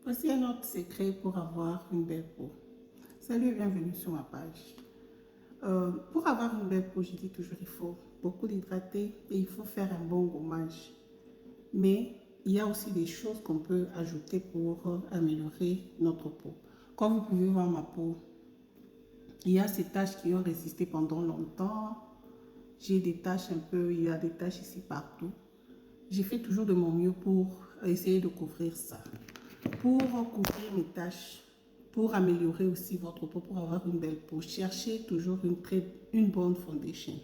Voici un autre secret pour avoir une belle peau. Salut et bienvenue sur ma page. Pour avoir une belle peau, je dis toujours il faut beaucoup l'hydrater et il faut faire un bon gommage. Mais il y a aussi des choses qu'on peut ajouter pour améliorer notre peau. Comme vous pouvez voir ma peau, il y a ces taches qui ont résisté pendant longtemps. J'ai des taches un peu, il y a des taches ici partout. J'ai fait toujours de mon mieux pour essayer de couvrir ça. Pour couvrir mes taches, pour améliorer aussi votre peau, pour avoir une belle peau, cherchez toujours une bonne foundation.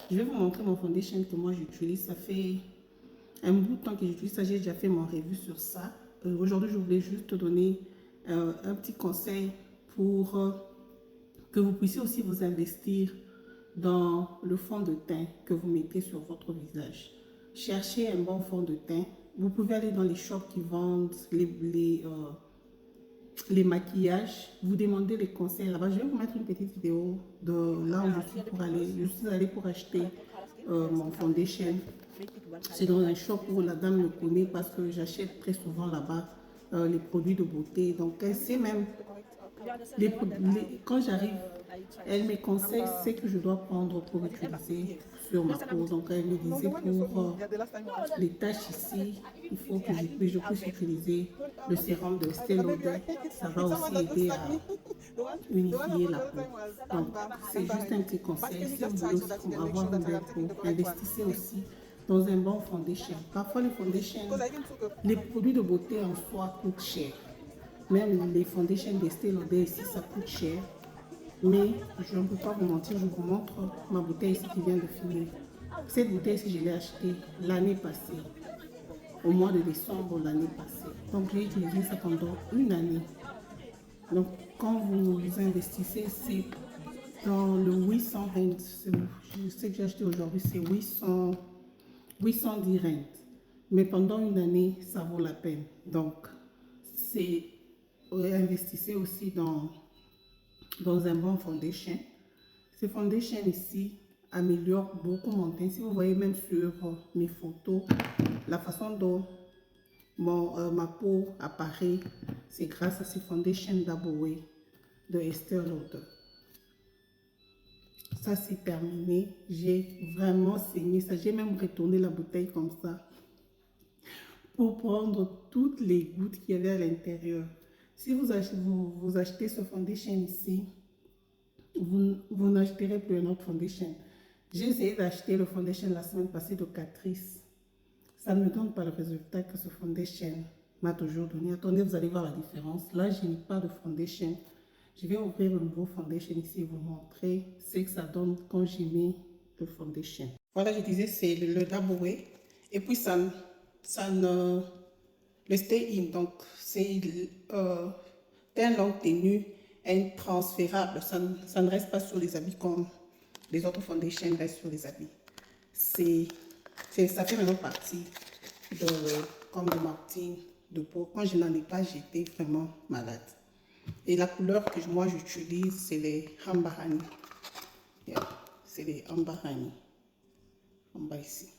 Je vais vous montrer mon foundation que moi j'utilise. Ça fait un bout de temps que j'utilise ça. J'ai déjà fait mon revue sur ça. Aujourd'hui, je voulais juste te donner un petit conseil pour que vous puissiez aussi vous investir dans le fond de teint que vous mettez sur votre visage. Cherchez un bon fond de teint. Vous pouvez aller dans les shops qui vendent les maquillages. Vous demandez les conseils là-bas. Je vais vous mettre une petite vidéo de là où je suis pour aller. Je suis allée pour acheter mon foundation. C'est dans un shop où la dame me connaît parce que j'achète très souvent là-bas les produits de beauté. Donc elle sait même quand j'arrive, elle me conseille ce que je dois prendre pour utiliser sur ma peau. Donc elle me disait pour les taches ici, il faut que je puisse utiliser le sérum de Estée Lauder. Ça va aussi aider à unifier la peau. Donc c'est juste un petit conseil. Si vous voulez aussi avoir une belle peau, investissez aussi dans un bon foundation. Parfois les foundations, les produits de beauté en soi coûtent cher. Même les foundations d'Estée Lauder ici, ça coûte cher. Mais je ne peux pas vous mentir, je vous montre ma bouteille ici qui vient de finir. Cette bouteille ici, je l'ai achetée l'année passée, au mois de décembre l'année passée. Donc j'ai utilisé ça pendant une année. Donc quand vous investissez, c'est dans le 820, je sais que j'ai acheté aujourd'hui, c'est 810 rentes. Mais pendant une année, ça vaut la peine. Donc c'est investissez aussi dans un bon foundation. Ces foundations ici améliorent beaucoup mon teint. Si vous voyez même sur mes photos, la façon dont ma peau apparaît, c'est grâce à ces foundations Double Way de Estée Lauder. Ça c'est terminé. J'ai vraiment saigné ça. J'ai même retourné la bouteille comme ça pour prendre toutes les gouttes qu'il y avait à l'intérieur. Si vous achetez ce foundation ici, vous n'achèterez plus un autre foundation. J'ai essayé d'acheter le foundation la semaine passée de Catrice. Ça ne me donne pas le résultat que ce foundation m'a toujours donné. Attendez, vous allez voir la différence. Là, je n'ai pas de foundation. Je vais ouvrir le nouveau foundation ici et vous montrer ce que ça donne quand j'ai mis le foundation. Voilà, je disais, c'est le Double Way. Et puis, le Stay In, donc c'est un long tenue intransférable. Ça ne reste pas sur les habits comme les autres foundations restent sur les habits. Ça fait vraiment partie comme de ma routine de peau. Quand je n'en ai pas, j'étais vraiment malade. Et la couleur que moi j'utilise, c'est les Amber Honey. Yeah, c'est les Amber Honey. En bas ici.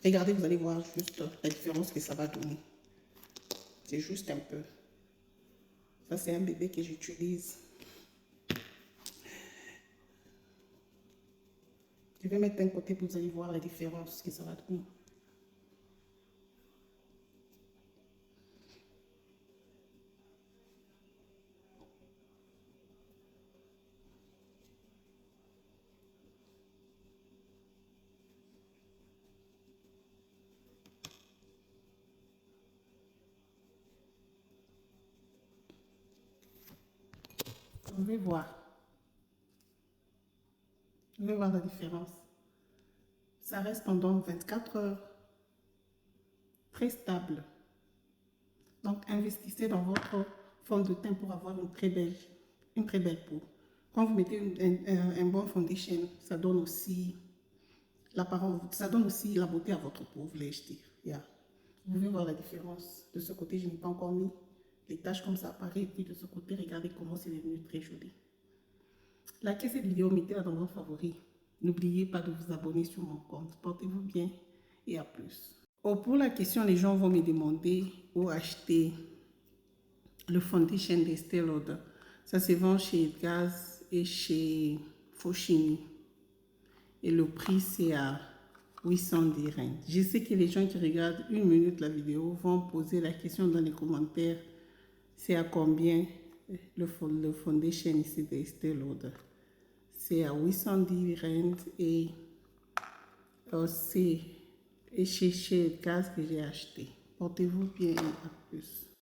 Regardez, vous allez voir juste la différence que ça va donner. C'est juste un peu. Ça, c'est un bébé que j'utilise. Je vais mettre un côté pour vous allez voir la différence que ça va donner. Vous allez voir. Vous allez voir la différence. Ça reste pendant 24 heures. Très stable. Donc, investissez dans votre fond de teint pour avoir une très belle peau. Quand vous mettez un bon foundation, ça donne aussi l'apparence, ça donne aussi la beauté à votre peau, voulais-je dire. Yeah. Vous pouvez voir la différence. De ce côté, je n'ai pas encore mis les taches comme ça apparaît. Et puis de ce côté, regardez comment c'est devenu très joli. Likez cette vidéo, mettez-la dans vos favoris. N'oubliez pas de vous abonner sur mon compte. Portez-vous bien et à plus. Oh, pour la question, les gens vont me demander où acheter le foundation d'Estée Lauder. Ça se vend chez Edgars et chez Foschini. Et le prix, c'est à 810 rand. Je sais que les gens qui regardent 1 minute la vidéo vont poser la question dans les commentaires. C'est à combien le foundation ici d'Estée Lauder? C'est à 810 rand et c'est chez Edgars que j'ai acheté. Portez-vous bien et à plus.